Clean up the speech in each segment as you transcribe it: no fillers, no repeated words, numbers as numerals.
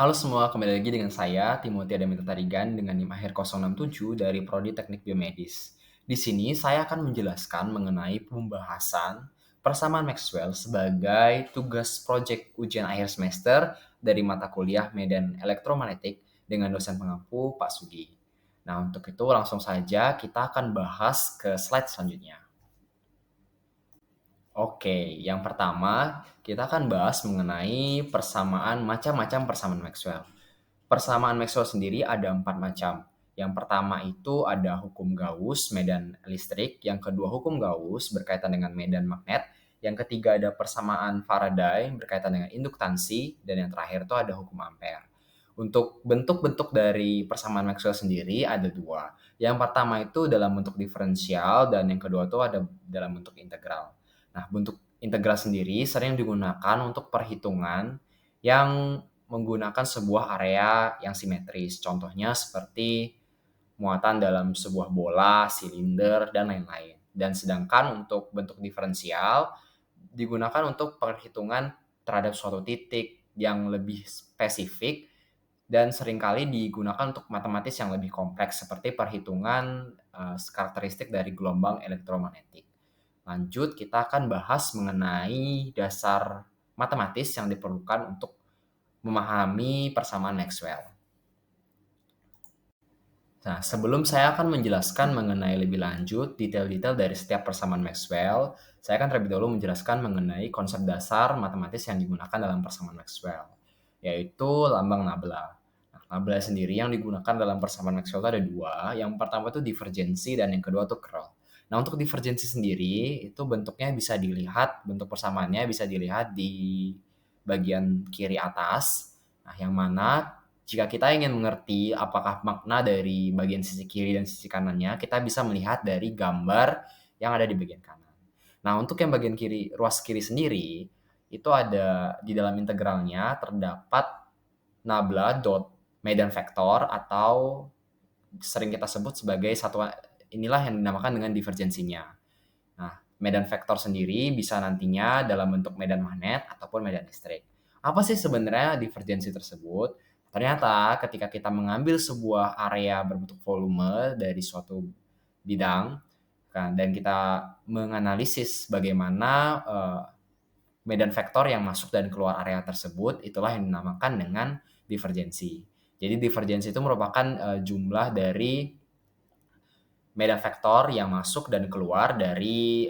Halo semua, kembali lagi dengan saya, Timothy Adaminta Tarigan dengan NIM akhir 067 dari Prodi Teknik Biomedis. Di sini saya akan menjelaskan mengenai pembahasan persamaan Maxwell sebagai tugas proyek ujian akhir semester dari mata kuliah Medan Elektromagnetik dengan dosen pengampu Pak Sugi. Nah, untuk itu langsung saja kita akan bahas ke slide selanjutnya. Oke, yang pertama kita akan bahas mengenai macam-macam persamaan Maxwell. Persamaan Maxwell sendiri ada 4 macam. Yang pertama itu ada hukum Gauss, medan listrik. Yang kedua hukum Gauss berkaitan dengan medan magnet. Yang ketiga ada persamaan Faraday berkaitan dengan induktansi. Dan yang terakhir itu ada hukum Ampere. Untuk bentuk-bentuk dari persamaan Maxwell sendiri ada dua. Yang pertama itu dalam bentuk diferensial dan yang kedua itu ada dalam bentuk integral. Nah, bentuk integral sendiri sering digunakan untuk perhitungan yang menggunakan sebuah area yang simetris. Contohnya seperti muatan dalam sebuah bola, silinder, dan lain-lain. Dan sedangkan untuk bentuk diferensial digunakan untuk perhitungan terhadap suatu titik yang lebih spesifik dan seringkali digunakan untuk matematis yang lebih kompleks seperti perhitungan karakteristik dari gelombang elektromagnetik. Lanjut, kita akan bahas mengenai dasar matematis yang diperlukan untuk memahami persamaan Maxwell. Nah, sebelum saya akan menjelaskan mengenai lebih lanjut detail-detail dari setiap persamaan Maxwell, saya akan terlebih dahulu menjelaskan mengenai konsep dasar matematis yang digunakan dalam persamaan Maxwell, yaitu lambang nabla. Nah, nabla sendiri yang digunakan dalam persamaan Maxwell itu ada dua. Yang pertama itu divergensi dan yang kedua itu curl. Nah, untuk divergensi sendiri itu bentuknya bisa dilihat, bentuk persamaannya bisa dilihat di bagian kiri atas. Nah, yang mana jika kita ingin mengerti apakah makna dari bagian sisi kiri dan sisi kanannya, kita bisa melihat dari gambar yang ada di bagian kanan. Nah, untuk yang bagian kiri, ruas kiri sendiri, itu ada di dalam integralnya terdapat nabla dot medan vektor atau sering kita sebut sebagai satuan inilah yang dinamakan dengan divergensinya. Nah, medan vektor sendiri bisa nantinya dalam bentuk medan magnet ataupun medan listrik. Apa sih sebenarnya divergensi tersebut? Ternyata ketika kita mengambil sebuah area berbentuk volume dari suatu bidang kan, dan kita menganalisis bagaimana medan vektor yang masuk dan keluar area tersebut, itulah yang dinamakan dengan divergensi. Jadi divergensi itu merupakan jumlah dari medan vektor yang masuk dan keluar dari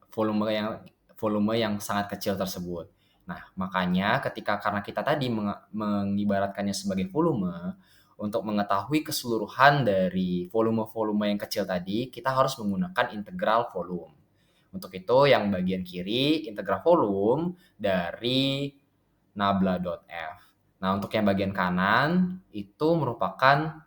volume yang volume yang sangat kecil tersebut. Nah, makanya karena kita tadi mengibaratkannya sebagai volume, untuk mengetahui keseluruhan dari volume-volume yang kecil tadi, kita harus menggunakan integral volume. Untuk itu, yang bagian kiri, integral volume dari nabla.f. Nah, untuk yang bagian kanan, itu merupakan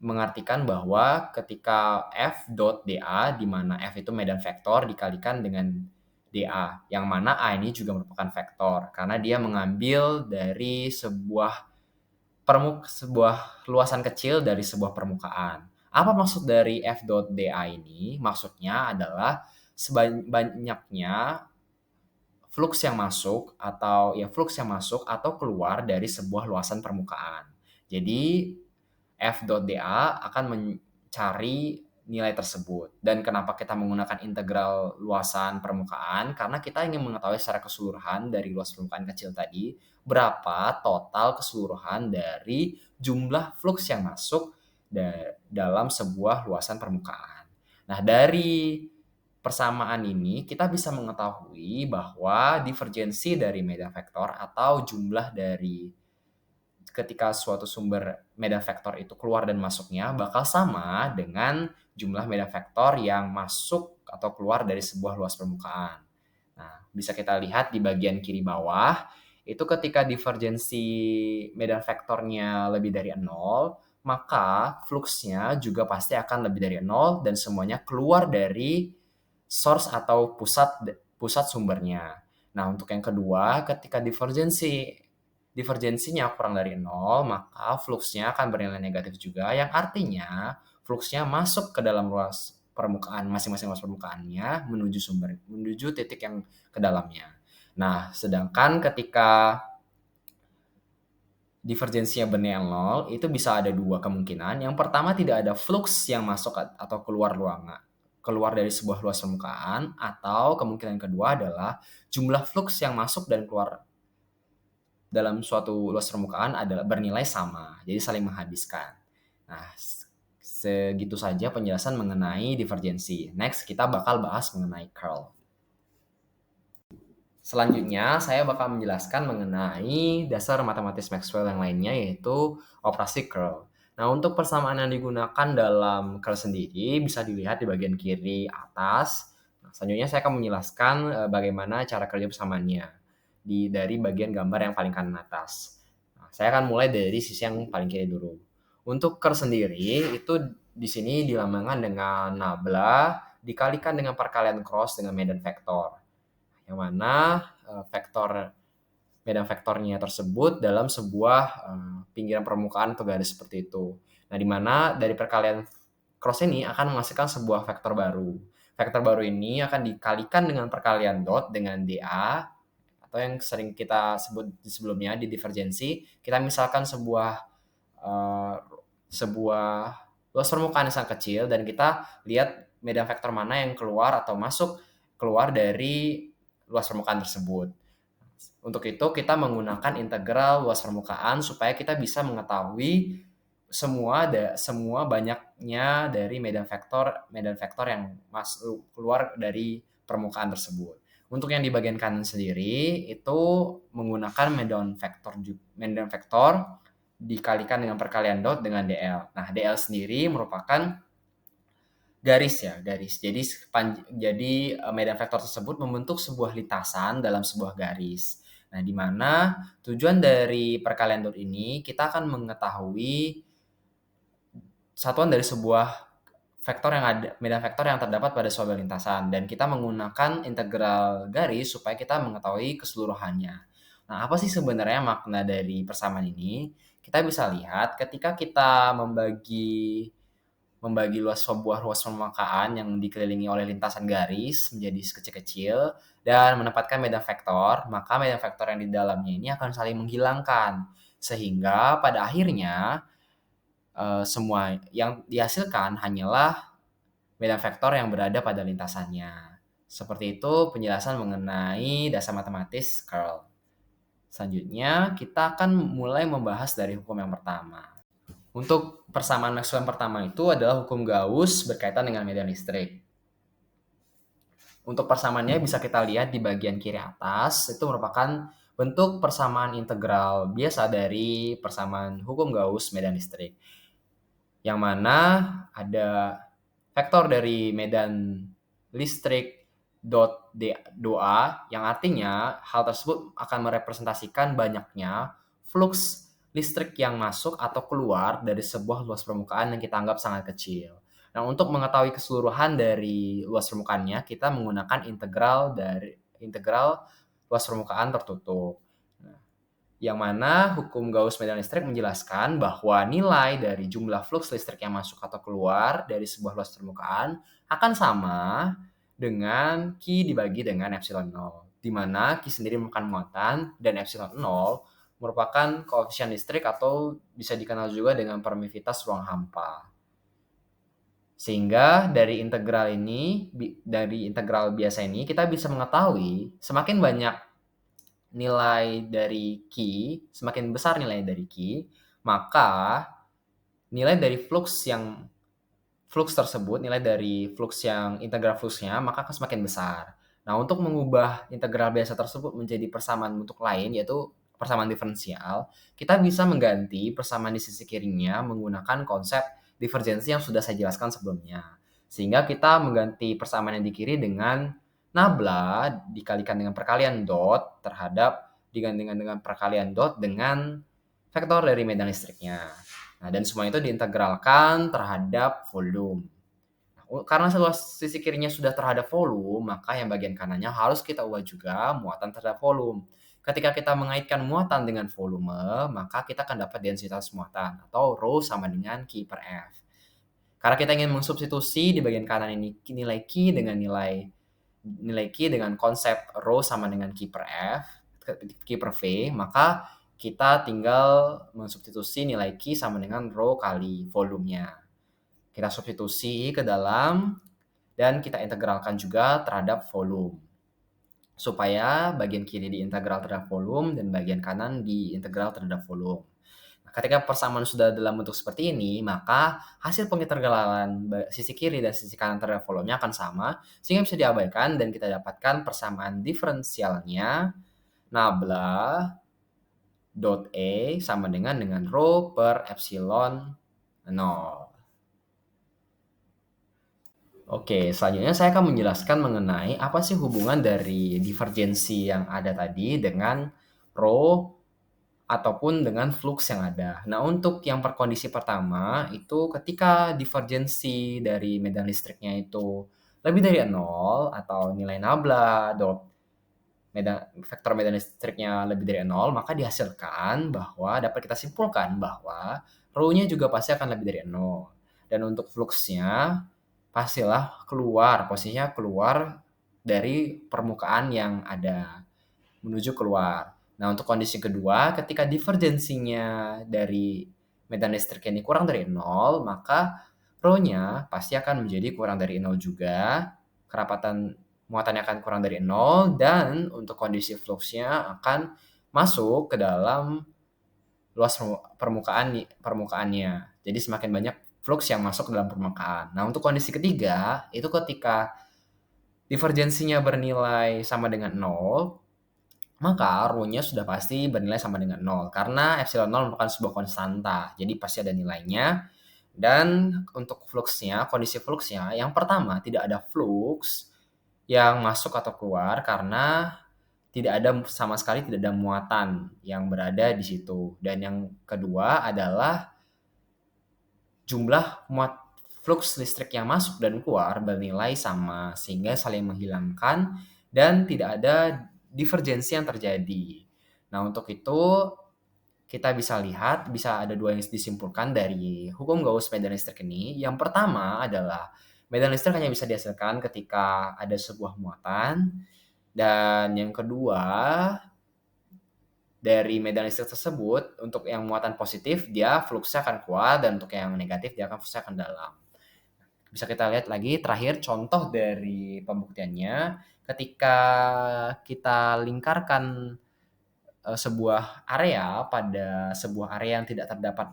mengartikan bahwa ketika F.dA, di mana F itu medan vektor dikalikan dengan dA, yang mana A ini juga merupakan vektor, karena dia mengambil dari sebuah luasan kecil dari sebuah permukaan. Apa maksud dari F.dA ini? Maksudnya adalah sebanyaknya flux yang masuk atau keluar dari sebuah luasan permukaan. Jadi F.dA akan mencari nilai tersebut. Dan kenapa kita menggunakan integral luasan permukaan? Karena kita ingin mengetahui secara keseluruhan dari luas permukaan kecil tadi, berapa total keseluruhan dari jumlah flux yang masuk dalam sebuah luasan permukaan. Nah, dari persamaan ini kita bisa mengetahui bahwa divergensi dari medan vektor atau jumlah dari ketika suatu sumber medan vektor itu keluar dan masuknya bakal sama dengan jumlah medan vektor yang masuk atau keluar dari sebuah luas permukaan. Nah, bisa kita lihat di bagian kiri bawah, itu ketika divergensi medan vektornya lebih dari 0, maka fluxnya juga pasti akan lebih dari 0 dan semuanya keluar dari source atau pusat sumbernya. Nah, untuk yang kedua, ketika divergensinya kurang dari 0, maka fluxnya akan bernilai negatif juga, yang artinya fluxnya masuk ke dalam ruas permukaan, masing-masing ruas permukaannya menuju titik yang ke dalamnya. Nah, sedangkan ketika divergensinya benar nol, itu bisa ada dua kemungkinan. Yang pertama, tidak ada flux yang masuk atau keluar ruangan, keluar dari sebuah luas permukaan, atau kemungkinan kedua adalah jumlah flux yang masuk dan keluar dalam suatu luas permukaan adalah bernilai sama, jadi saling menghabiskan. Nah, segitu saja penjelasan mengenai divergensi. Next, kita bakal bahas mengenai curl. Selanjutnya, saya bakal menjelaskan mengenai dasar matematis Maxwell yang lainnya, yaitu operasi curl. Nah, untuk persamaan yang digunakan dalam curl sendiri bisa dilihat di bagian kiri atas. Nah, selanjutnya saya akan menjelaskan bagaimana cara kerja persamaannya dari bagian gambar yang paling kanan atas. Nah, saya akan mulai dari sisi yang paling kiri dulu. Untuk curl sendiri, itu di sini dilambangkan dengan nabla dikalikan dengan perkalian cross dengan medan vektor, yang mana medan vektornya tersebut dalam sebuah pinggiran permukaan atau garis seperti itu. Nah, di mana dari perkalian cross ini akan menghasilkan sebuah vektor baru. Vektor baru ini akan dikalikan dengan perkalian dot dengan dA, atau yang sering kita sebut sebelumnya di divergensi. Kita misalkan uh, sebuah luas permukaan yang sangat kecil, dan kita lihat medan vektor mana yang keluar atau masuk keluar dari luas permukaan tersebut. Untuk itu kita menggunakan integral luas permukaan supaya kita bisa mengetahui semua banyaknya dari medan vektor yang masuk keluar dari permukaan tersebut. Untuk yang di bagian kanan sendiri itu menggunakan medan vektor dikalikan dengan perkalian dot dengan dl. Nah, dl sendiri merupakan garis. Jadi medan vektor tersebut membentuk sebuah lintasan dalam sebuah garis. Nah, di mana tujuan dari perkalian dot ini kita akan mengetahui satuan dari sebuah medan vektor yang terdapat pada suatu lintasan, dan kita menggunakan integral garis supaya kita mengetahui keseluruhannya. Nah, apa sih sebenarnya makna dari persamaan ini? Kita bisa lihat ketika kita membagi sebuah ruas permukaan yang dikelilingi oleh lintasan garis menjadi kecil-kecil dan menempatkan medan vektor, maka medan vektor yang di dalamnya ini akan saling menghilangkan, sehingga pada akhirnya semua yang dihasilkan hanyalah medan vektor yang berada pada lintasannya. Seperti itu penjelasan mengenai dasar matematis curl. Selanjutnya, kita akan mulai membahas dari hukum yang pertama. Untuk persamaan Maxwell yang pertama itu adalah hukum Gauss berkaitan dengan medan listrik. Untuk persamaannya bisa kita lihat di bagian kiri atas, itu merupakan bentuk persamaan integral biasa dari persamaan hukum Gauss medan listrik, yang mana ada vektor dari medan listrik dot dA, yang artinya hal tersebut akan merepresentasikan banyaknya flux listrik yang masuk atau keluar dari sebuah luas permukaan yang kita anggap sangat kecil. Nah, untuk mengetahui keseluruhan dari luas permukaannya, kita menggunakan integral luas permukaan tertutup. Yang mana hukum Gauss medan listrik menjelaskan bahwa nilai dari jumlah flux listrik yang masuk atau keluar dari sebuah luas permukaan akan sama dengan Q dibagi dengan epsilon 0, di mana Q sendiri merupakan muatan dan epsilon 0 merupakan koefisien listrik atau bisa dikenal juga dengan permisivitas ruang hampa. Sehingga dari integral biasa ini kita bisa mengetahui semakin banyak nilai dari Q, semakin besar nilai dari Q, maka nilai dari flux tersebut, nilai dari flux yang integral fluxnya, maka akan semakin besar. Nah, untuk mengubah integral biasa tersebut menjadi persamaan bentuk lain, yaitu persamaan diferensial, kita bisa mengganti persamaan di sisi kirinya menggunakan konsep divergensi yang sudah saya jelaskan sebelumnya. Sehingga kita mengganti persamaan yang di kiri dengan nabla dikalikan dengan perkalian dot digantikan dengan perkalian dot dengan vektor dari medan listriknya. Nah, dan semua itu diintegralkan terhadap volume. Nah, karena sisi kirinya sudah terhadap volume, maka yang bagian kanannya harus kita ubah juga muatan terhadap volume. Ketika kita mengaitkan muatan dengan volume, maka kita akan dapat densitas muatan atau rho sama dengan Q per F. Karena kita ingin mensubstitusi di bagian kanan ini nilai Q dengan konsep rho sama dengan Q per V, maka kita tinggal mensubstitusi nilai Q sama dengan rho kali volumenya. Kita substitusi ke dalam dan kita integralkan juga terhadap volume. Supaya bagian kiri diintegral terhadap volume dan bagian kanan diintegral terhadap volume. Nah, ketika persamaan sudah dalam bentuk seperti ini, maka hasil pengintegralan sisi kiri dan sisi kanan terhadap volumenya akan sama, sehingga bisa diabaikan dan kita dapatkan persamaan diferensialnya nabla dot E sama dengan rho per epsilon 0. Oke, selanjutnya saya akan menjelaskan mengenai apa sih hubungan dari divergensi yang ada tadi dengan rho ataupun dengan flux yang ada. Nah, untuk yang kondisi pertama itu ketika divergensi dari medan listriknya itu lebih dari 0 atau nilai nabla dot vektor medan listriknya lebih dari 0, maka dihasilkan bahwa dapat kita simpulkan bahwa rho-nya juga pasti akan lebih dari 0. Dan untuk fluxnya pastilah posisinya keluar dari permukaan yang ada, menuju keluar. Nah, untuk kondisi kedua, ketika divergensinya dari medan listrik ini kurang dari 0, maka rho-nya pasti akan menjadi kurang dari 0 juga, kerapatan muatannya akan kurang dari 0, dan untuk kondisi fluxnya akan masuk ke dalam luas permukaannya. Jadi semakin banyak flux yang masuk ke dalam permukaan. Nah, untuk kondisi ketiga, itu ketika divergensinya bernilai sama dengan 0, maka rho-nya sudah pasti bernilai sama dengan 0. Karena epsilon 0 merupakan sebuah konstanta, jadi pasti ada nilainya. Dan untuk fluxnya, kondisi fluxnya, yang pertama tidak ada flux yang masuk atau keluar karena sama sekali tidak ada muatan yang berada di situ. Dan yang kedua adalah jumlah flux listrik yang masuk dan keluar bernilai sama, sehingga saling menghilangkan dan tidak ada divergensi yang terjadi. Nah, untuk itu kita bisa ada dua yang disimpulkan dari hukum Gauss medan listrik ini. Yang pertama adalah medan listrik hanya bisa dihasilkan ketika ada sebuah muatan. Dan yang kedua, dari medan listrik tersebut, untuk yang muatan positif, dia fluxnya akan keluar, dan untuk yang negatif, dia akan fluxnya akan dalam. Bisa kita lihat lagi, terakhir contoh dari pembuktiannya, ketika kita lingkarkan sebuah area pada sebuah area yang tidak terdapat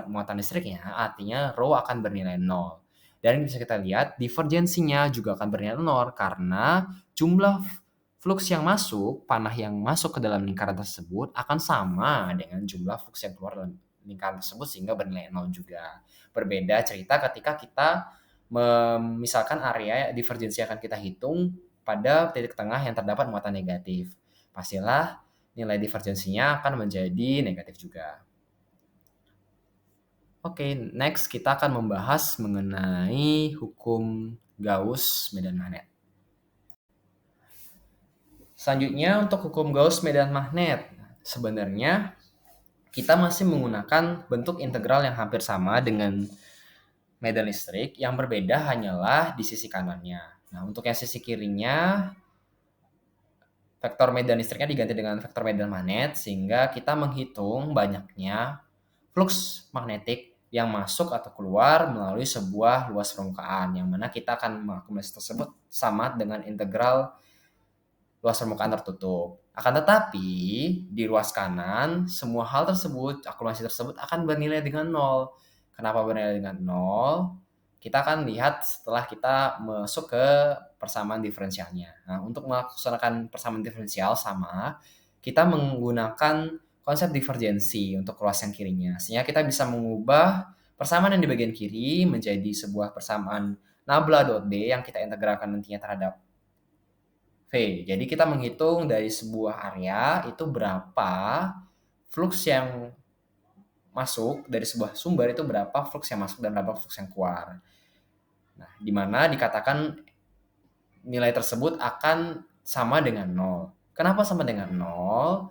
muatan listriknya, artinya rho akan bernilai 0. Dan bisa kita lihat divergensinya juga akan bernilai 0 karena jumlah flux yang masuk, panah yang masuk ke dalam lingkaran tersebut akan sama dengan jumlah flux yang keluar dalam lingkaran tersebut, sehingga bernilai 0 juga. Berbeda cerita ketika kita misalkan area divergensi akan kita hitung pada titik tengah yang terdapat muatan negatif. Pastilah nilai divergensinya akan menjadi negatif juga. Oke, next kita akan membahas mengenai hukum Gauss medan magnet. Selanjutnya untuk hukum Gauss medan magnet, sebenarnya kita masih menggunakan bentuk integral yang hampir sama dengan medan listrik, yang berbeda hanyalah di sisi kanannya. Nah, untuk yang sisi kirinya, vektor medan listriknya diganti dengan vektor medan magnet, sehingga kita menghitung banyaknya flux magnetik yang masuk atau keluar melalui sebuah luas permukaan, yang mana kita akan mengakumulasi tersebut sama dengan integral luas permukaan tertutup. Akan tetapi, di ruas kanan, semua hal tersebut, akumulasi tersebut akan bernilai dengan 0. Kenapa bernilai dengan 0? Kita akan lihat setelah kita masuk ke persamaan diferensialnya. Nah, untuk melaksanakan persamaan diferensial sama, kita menggunakan konsep divergensi untuk ruas yang kirinya. Sehingga kita bisa mengubah persamaan yang di bagian kiri menjadi sebuah persamaan nabla dot D yang kita integralkan nantinya terhadap V. Jadi kita menghitung dari sebuah area itu berapa flux yang masuk dari sebuah sumber, itu berapa flux yang masuk dan berapa flux yang keluar. Nah, di mana dikatakan nilai tersebut akan sama dengan 0. Kenapa sama dengan 0?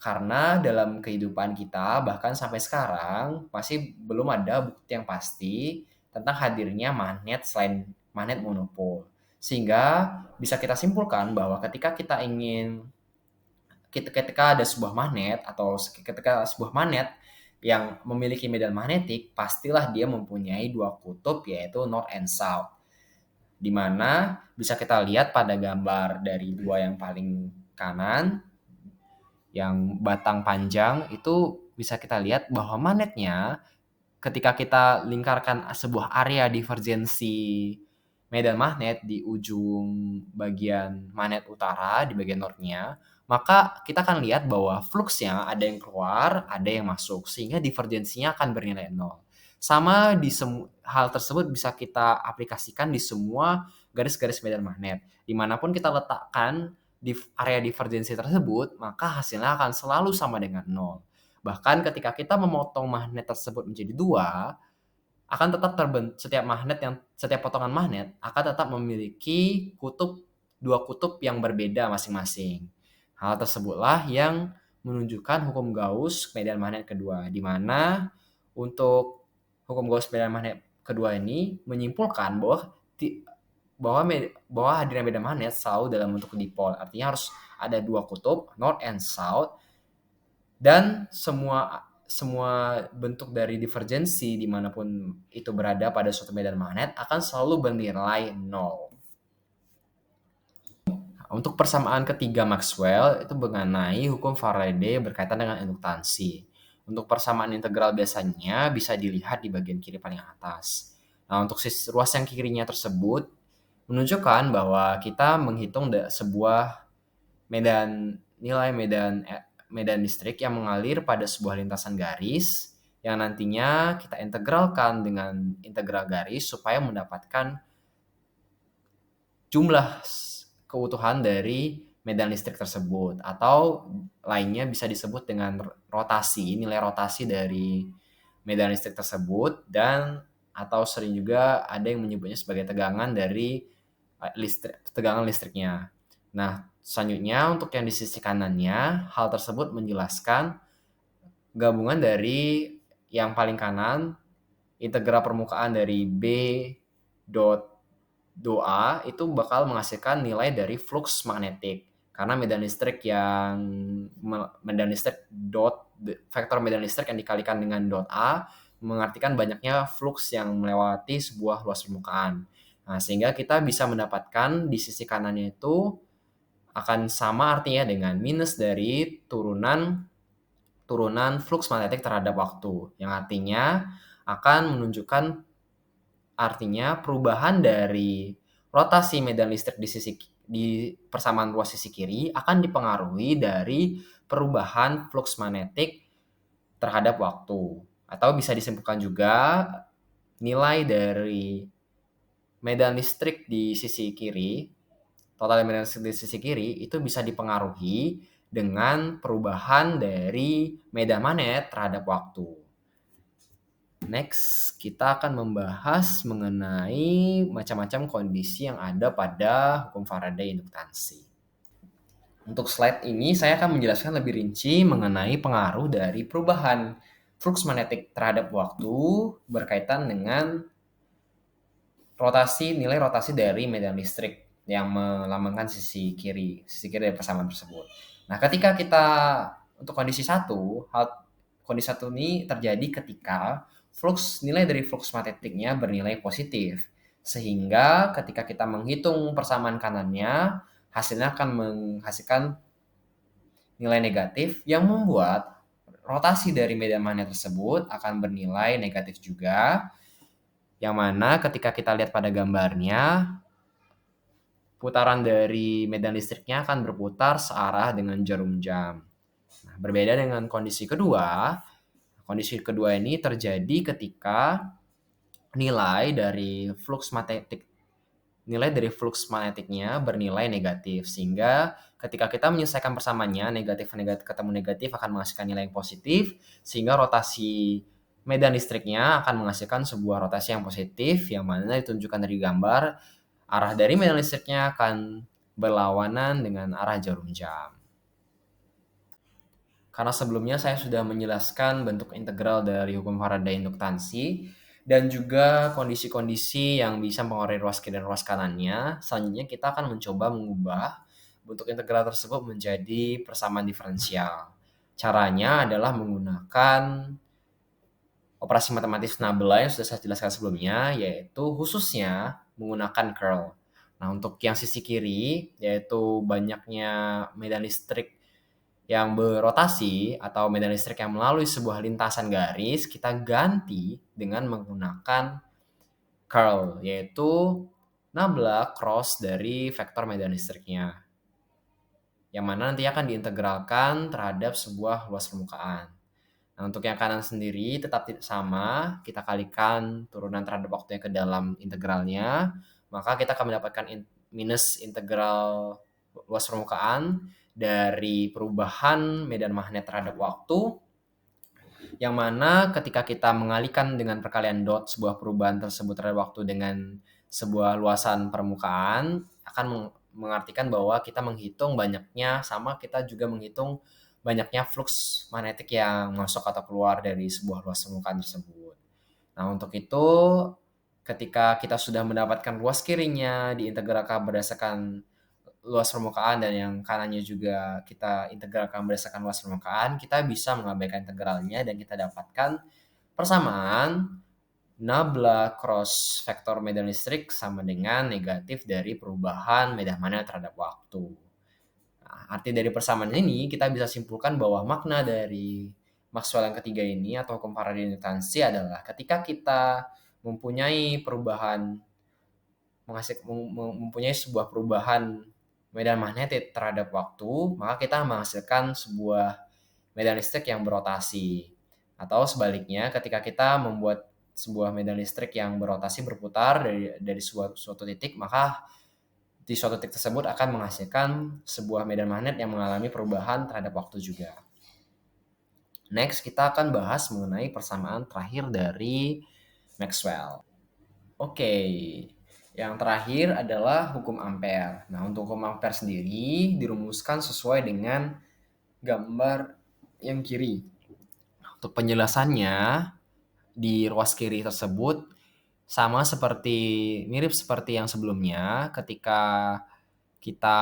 Karena dalam kehidupan kita, bahkan sampai sekarang, masih belum ada bukti yang pasti tentang hadirnya magnet selain magnet monopol. Sehingga bisa kita simpulkan bahwa ketika kita ingin ketika ada sebuah magnet atau ketika sebuah magnet yang memiliki medan magnetik, pastilah dia mempunyai dua kutub yaitu North and South. Di mana bisa kita lihat pada gambar dari dua yang paling kanan, yang batang panjang itu bisa kita lihat bahwa magnetnya ketika kita lingkarkan sebuah area divergensi medan magnet di ujung bagian magnet utara, di bagian northnya, maka kita akan lihat bahwa fluxnya ada yang keluar, ada yang masuk, sehingga divergensinya akan bernilai 0. Sama hal tersebut bisa kita aplikasikan di semua garis-garis medan magnet. Dimanapun kita letakkan di area divergensi tersebut, maka hasilnya akan selalu sama dengan 0. Bahkan ketika kita memotong magnet tersebut menjadi dua, akan tetap setiap potongan magnet akan tetap memiliki dua kutub yang berbeda masing-masing. Hal tersebutlah yang menunjukkan hukum Gauss medan magnet kedua, di mana untuk hukum Gauss medan magnet kedua ini menyimpulkan bahwa hadirnya medan magnet selalu dalam bentuk dipol. Artinya harus ada dua kutub, North and South, dan semua bentuk dari divergensi dimanapun itu berada pada suatu medan magnet akan selalu bernilai 0. Untuk persamaan ketiga Maxwell itu mengenai hukum Faraday berkaitan dengan induktansi. Untuk persamaan integral biasanya bisa dilihat di bagian kiri paling atas. Nah, untuk ruas yang kirinya tersebut menunjukkan bahwa kita menghitung sebuah nilai medan listrik yang mengalir pada sebuah lintasan garis yang nantinya kita integralkan dengan integral garis supaya mendapatkan jumlah keutuhan dari medan listrik tersebut, atau lainnya bisa disebut dengan nilai rotasi dari medan listrik tersebut, dan atau sering juga ada yang menyebutnya sebagai tegangan dari tegangan listriknya. Nah, selanjutnya untuk yang di sisi kanannya, hal tersebut menjelaskan gabungan dari yang paling kanan, integral permukaan dari B dot A itu bakal menghasilkan nilai dari flux magnetik. Karena vektor medan listrik yang dikalikan dengan dot A mengartikan banyaknya flux yang melewati sebuah ruas permukaan. Nah, sehingga kita bisa mendapatkan di sisi kanannya itu akan sama artinya dengan minus dari turunan flux magnetik terhadap waktu, yang artinya akan menunjukkan artinya perubahan dari rotasi medan listrik di persamaan ruas sisi kiri akan dipengaruhi dari perubahan flux magnetik terhadap waktu. Atau bisa disimpulkan juga nilai dari medan listrik di sisi kiri, total medan listrik di sisi kiri itu bisa dipengaruhi dengan perubahan dari medan magnet terhadap waktu. Next, kita akan membahas mengenai macam-macam kondisi yang ada pada hukum Faraday induktansi. Untuk slide ini, saya akan menjelaskan lebih rinci mengenai pengaruh dari perubahan flux magnetik terhadap waktu berkaitan dengan nilai rotasi dari medan listrik yang melambangkan sisi kiri dari persamaan tersebut. Nah, untuk kondisi satu ini terjadi ketika nilai dari flux magnetiknya bernilai positif. Sehingga ketika kita menghitung persamaan kanannya, hasilnya akan menghasilkan nilai negatif yang membuat rotasi dari medan magnet tersebut akan bernilai negatif juga. Yang mana ketika kita lihat pada gambarnya, putaran dari medan listriknya akan berputar searah dengan jarum jam. Nah, berbeda dengan kondisi kedua ini terjadi ketika nilai dari flux magnetiknya bernilai negatif, sehingga ketika kita menyelesaikan persamaannya, negatif ketemu negatif akan menghasilkan nilai yang positif, sehingga rotasi medan listriknya akan menghasilkan sebuah rotasi yang positif, yang mana ditunjukkan dari gambar arah dari medan listriknya akan berlawanan dengan arah jarum jam. Karena sebelumnya saya sudah menjelaskan bentuk integral dari hukum Faraday induktansi dan juga kondisi-kondisi yang bisa mempengaruhi ruas kiri dan ruas kanannya, selanjutnya kita akan mencoba mengubah bentuk integral tersebut menjadi persamaan diferensial. Caranya adalah menggunakan operasi matematis nabla yang sudah saya jelaskan sebelumnya, yaitu khususnya menggunakan curl. Nah, untuk yang sisi kiri, yaitu banyaknya medan listrik yang berotasi atau medan listrik yang melalui sebuah lintasan garis, kita ganti dengan menggunakan curl, yaitu nabla cross dari vektor medan listriknya, yang mana nanti akan diintegralkan terhadap sebuah luas permukaan. Nah, untuk yang kanan sendiri tetap sama, kita kalikan turunan terhadap waktunya ke dalam integralnya, maka kita akan mendapatkan minus integral luas permukaan dari perubahan medan magnet terhadap waktu, yang mana ketika kita mengalihkan dengan perkalian dot sebuah perubahan tersebut terhadap waktu dengan sebuah luasan permukaan, akan mengartikan bahwa kita menghitung banyaknya, sama kita juga menghitung banyaknya flux magnetik yang masuk atau keluar dari sebuah luas permukaan tersebut. Nah, untuk itu ketika kita sudah mendapatkan luas kirinya diintegralkan berdasarkan luas permukaan dan yang kanannya juga kita integralkan berdasarkan luas permukaan, kita bisa mengabaikan integralnya dan kita dapatkan persamaan nabla cross vektor medan listrik sama dengan negatif dari perubahan medan magnet terhadap waktu. Nah, arti dari persamaan ini kita bisa simpulkan bahwa makna dari Maxwell yang ketiga ini atau hukum Faraday inductansi adalah ketika kita mempunyai perubahan mempunyai sebuah perubahan medan magnetik terhadap waktu, maka kita menghasilkan sebuah medan listrik yang berotasi. Atau sebaliknya, ketika kita membuat sebuah medan listrik yang berotasi berputar dari suatu titik, maka di suatu titik tersebut akan menghasilkan sebuah medan magnet yang mengalami perubahan terhadap waktu juga. Next, kita akan bahas mengenai persamaan terakhir dari Maxwell. Oke, yang terakhir adalah hukum Ampere. Nah, untuk hukum Ampere sendiri dirumuskan sesuai dengan gambar yang kiri. Untuk penjelasannya, di ruas kiri tersebut mirip seperti yang sebelumnya ketika kita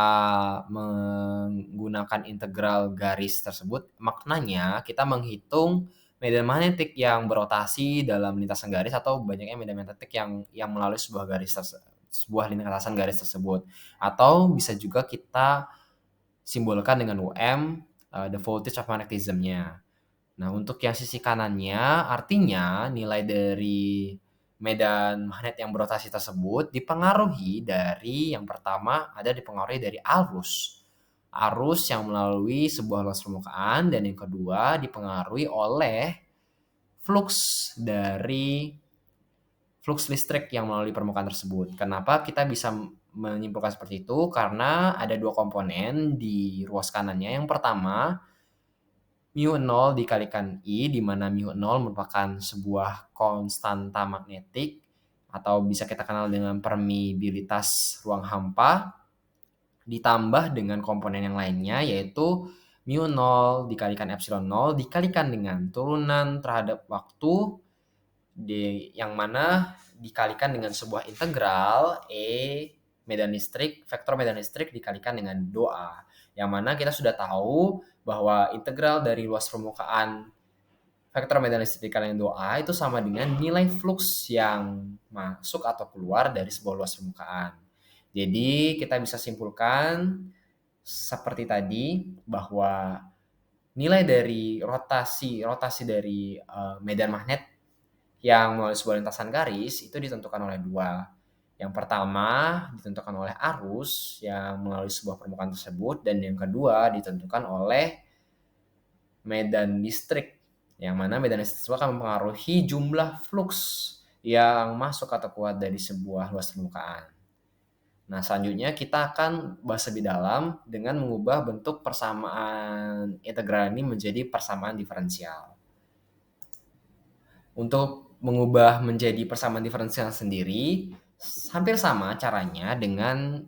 menggunakan integral garis tersebut, maknanya kita menghitung medan magnetik yang berotasi dalam lintasan garis atau banyaknya medan magnetik yang melalui sebuah lintasan garis tersebut. Atau bisa juga kita simbolkan dengan UM, the voltage of magnetism-nya. Nah, untuk yang sisi kanannya, artinya nilai dari medan magnet yang berotasi tersebut dipengaruhi dari, yang pertama ada dipengaruhi dari arus yang melalui sebuah luas permukaan, dan yang kedua dipengaruhi oleh flux listrik yang melalui permukaan tersebut. Kenapa kita bisa menyimpulkan seperti itu? Karena ada dua komponen di ruas kanannya. Yang pertama, mu0 dikalikan I, di mana mu0 merupakan sebuah konstanta magnetik atau bisa kita kenal dengan permeabilitas ruang hampa, ditambah dengan komponen yang lainnya yaitu mu0 dikalikan epsilon 0 dikalikan dengan turunan terhadap waktu, yang mana dikalikan dengan sebuah integral vektor medan listrik dikalikan dengan doa, yang mana kita sudah tahu bahwa integral dari luas permukaan vektor medan listrik dikalikan dengan doa itu sama dengan nilai flux yang masuk atau keluar dari sebuah luas permukaan. Jadi kita bisa simpulkan seperti tadi bahwa nilai dari rotasi dari medan magnet yang melalui sebuah lintasan garis itu ditentukan oleh dua. Yang pertama ditentukan oleh arus yang melalui sebuah permukaan tersebut, dan yang kedua ditentukan oleh medan listrik, yang mana medan listrik tersebut akan mempengaruhi jumlah flux yang masuk atau keluar dari sebuah luas permukaan. Nah, selanjutnya kita akan bahas lebih dalam dengan mengubah bentuk persamaan integral ini menjadi persamaan diferensial. Untuk mengubah menjadi persamaan diferensial sendiri, hampir sama caranya dengan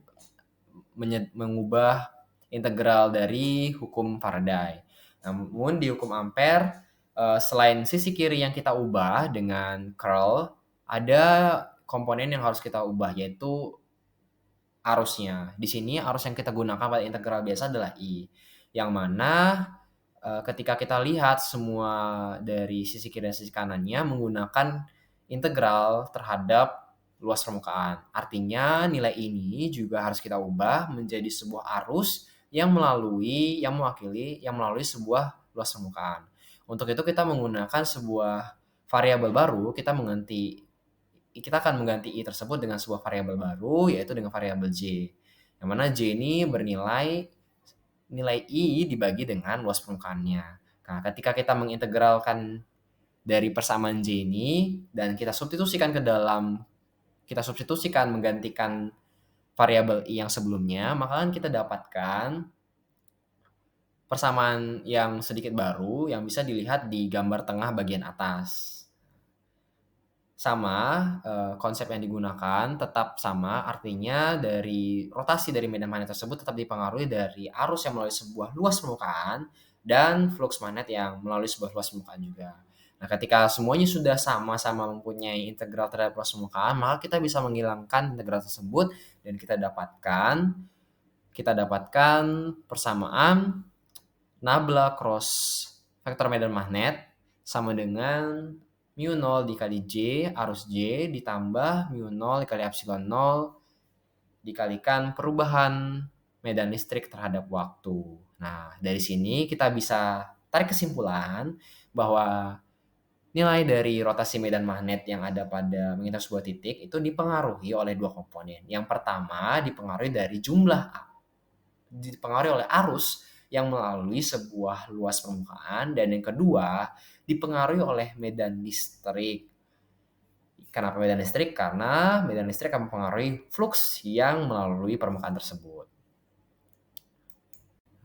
mengubah integral dari hukum Faraday. Namun di hukum Ampere, selain sisi kiri yang kita ubah dengan curl, ada komponen yang harus kita ubah, yaitu arusnya. Di sini arus yang kita gunakan pada integral biasa adalah I, yang mana ketika kita lihat semua dari sisi kiri dan sisi kanannya menggunakan integral terhadap luas permukaan. Artinya nilai ini juga harus kita ubah menjadi sebuah arus yang melalui sebuah luas permukaan. Untuk itu kita menggunakan sebuah variabel baru, kita akan mengganti I tersebut dengan sebuah variabel baru, yaitu dengan variabel J. Yang mana J ini nilai I dibagi dengan luas permukaannya. Nah, ketika kita mengintegralkan dari persamaan J ini, dan kita substitusikan menggantikan variabel I yang sebelumnya, maka kan kita dapatkan persamaan yang sedikit baru yang bisa dilihat di gambar tengah bagian atas. Sama, konsep yang digunakan tetap sama, artinya dari rotasi dari medan magnet tersebut tetap dipengaruhi dari arus yang melalui sebuah luas permukaan dan flux magnet yang melalui sebuah luas permukaan juga. Nah, ketika semuanya sudah sama-sama mempunyai integral terhadap luas permukaan, maka kita bisa menghilangkan integral tersebut dan kita dapatkan persamaan nabla cross vektor medan magnet sama dengan mu 0 dikali J, arus J, ditambah mu 0 dikali epsilon 0 dikalikan perubahan medan listrik terhadap waktu. Nah, dari sini kita bisa tarik kesimpulan bahwa nilai dari rotasi medan magnet yang ada pada mengitar sebuah titik itu dipengaruhi oleh dua komponen. Yang pertama dipengaruhi oleh arus yang melalui sebuah luas permukaan, dan yang kedua dipengaruhi oleh medan listrik. Kenapa medan listrik? Karena medan listrik akan mempengaruhi flux yang melalui permukaan tersebut.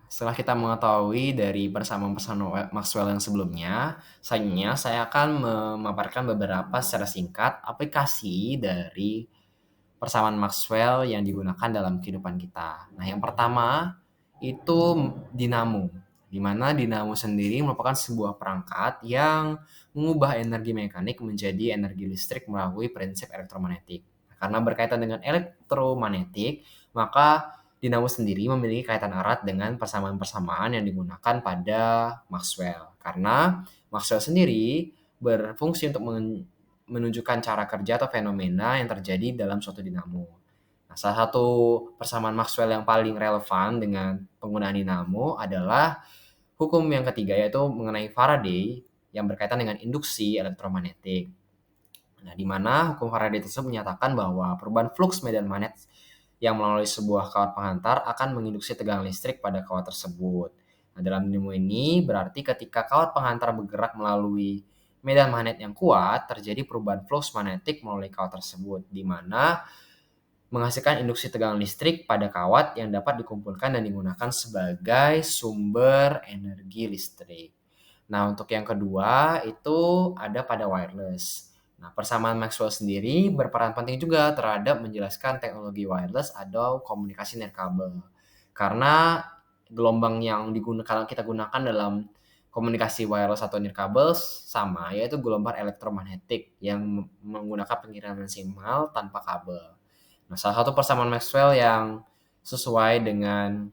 Setelah kita mengetahui dari persamaan-persamaan Maxwell yang sebelumnya, selanjutnya saya akan memaparkan beberapa secara singkat aplikasi dari persamaan Maxwell yang digunakan dalam kehidupan kita. Nah, yang pertama itu dinamo, di mana dinamo sendiri merupakan sebuah perangkat yang mengubah energi mekanik menjadi energi listrik melalui prinsip elektromagnetik. Karena berkaitan dengan elektromagnetik, maka dinamo sendiri memiliki kaitan erat dengan persamaan-persamaan yang digunakan pada Maxwell. Karena Maxwell sendiri berfungsi untuk menunjukkan cara kerja atau fenomena yang terjadi dalam suatu dinamo. Nah, salah satu persamaan Maxwell yang paling relevan dengan penggunaan dinamo adalah hukum yang ketiga, yaitu mengenai Faraday yang berkaitan dengan induksi elektromagnetik. Nah, di mana hukum Faraday tersebut menyatakan bahwa perubahan flux medan magnet yang melalui sebuah kawat penghantar akan menginduksi tegangan listrik pada kawat tersebut. Nah, dalam dinamo ini berarti ketika kawat penghantar bergerak melalui medan magnet yang kuat, terjadi perubahan flux magnetik melalui kawat tersebut, di mana menghasilkan induksi tegangan listrik pada kawat yang dapat dikumpulkan dan digunakan sebagai sumber energi listrik. Nah, untuk yang kedua itu ada pada wireless. Nah, persamaan Maxwell sendiri berperan penting juga terhadap menjelaskan teknologi wireless atau komunikasi nirkabel. Karena gelombang yang kita gunakan dalam komunikasi wireless atau nirkabel sama, yaitu gelombang elektromagnetik yang menggunakan pengiriman sinyal tanpa kabel. Nah, salah satu persamaan Maxwell yang sesuai dengan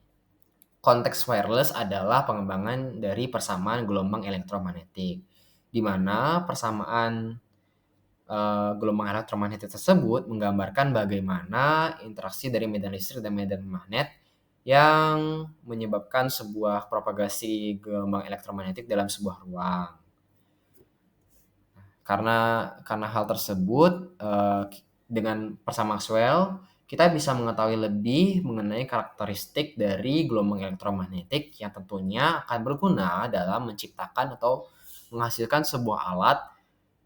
konteks wireless adalah pengembangan dari persamaan gelombang elektromagnetik, di mana persamaan gelombang elektromagnetik tersebut menggambarkan bagaimana interaksi dari medan listrik dan medan magnet yang menyebabkan sebuah propagasi gelombang elektromagnetik dalam sebuah ruang. Karena hal tersebut, dengan persamaan Maxwell, kita bisa mengetahui lebih mengenai karakteristik dari gelombang elektromagnetik yang tentunya akan berguna dalam menciptakan atau menghasilkan sebuah alat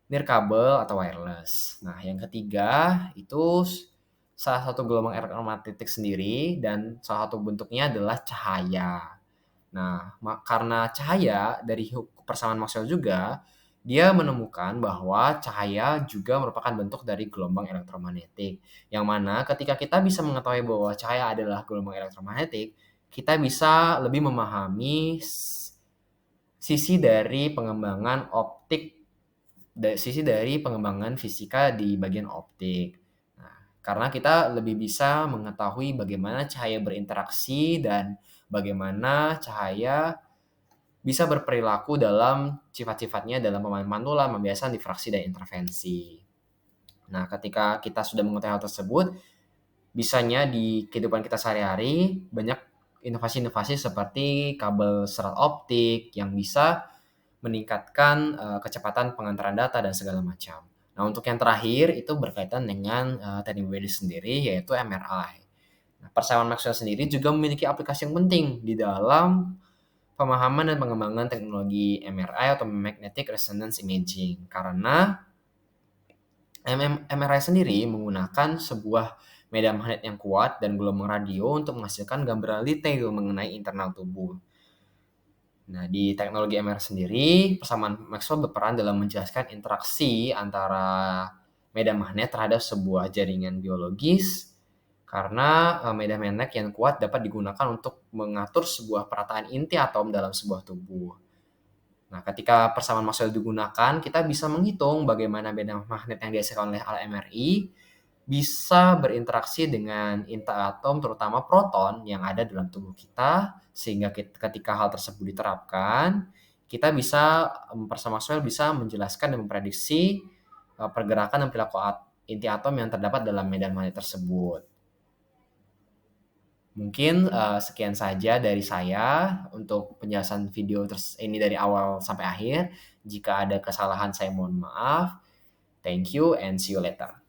nirkabel atau wireless. Nah, yang ketiga itu salah satu gelombang elektromagnetik sendiri, dan salah satu bentuknya adalah cahaya. Nah, karena cahaya dari persamaan Maxwell juga, dia menemukan bahwa cahaya juga merupakan bentuk dari gelombang elektromagnetik. Yang mana ketika kita bisa mengetahui bahwa cahaya adalah gelombang elektromagnetik, kita bisa lebih memahami sisi dari pengembangan optik, sisi dari pengembangan fisika di bagian optik. Nah, Karena kita lebih bisa mengetahui bagaimana cahaya berinteraksi dan bagaimana cahaya bisa berperilaku dalam sifat-sifatnya dalam pemahaman manula, pembiasan, difraksi, dan intervensi. Nah, ketika kita sudah mengetahui hal tersebut, bisanya di kehidupan kita sehari-hari banyak inovasi-inovasi seperti kabel serat optik yang bisa meningkatkan kecepatan pengantaran data dan segala macam. Nah, untuk yang terakhir itu berkaitan dengan teknik BD sendiri, yaitu MRI. Nah, persamaan Maxwell sendiri juga memiliki aplikasi yang penting di dalam pemahaman dan pengembangan teknologi MRI atau Magnetic Resonance Imaging. Karena MRI sendiri menggunakan sebuah medan magnet yang kuat dan gelombang radio untuk menghasilkan gambaran detail mengenai internal tubuh. Nah, di teknologi MR sendiri, persamaan Maxwell berperan dalam menjelaskan interaksi antara medan magnet terhadap sebuah jaringan biologis, karena medan magnet yang kuat dapat digunakan untuk mengatur sebuah perataan inti atom dalam sebuah tubuh. Nah, ketika persamaan Maxwell digunakan, kita bisa menghitung bagaimana medan magnet yang dihasilkan oleh alat MRI bisa berinteraksi dengan inti atom, terutama proton yang ada dalam tubuh kita, sehingga ketika hal tersebut diterapkan, kita bisa, persamaan Maxwell bisa menjelaskan dan memprediksi pergerakan dan perilaku inti atom yang terdapat dalam medan magnet tersebut. Mungkin sekian saja dari saya untuk penjelasan video ini dari awal sampai akhir. Jika ada kesalahan saya mohon maaf. Thank you and see you later.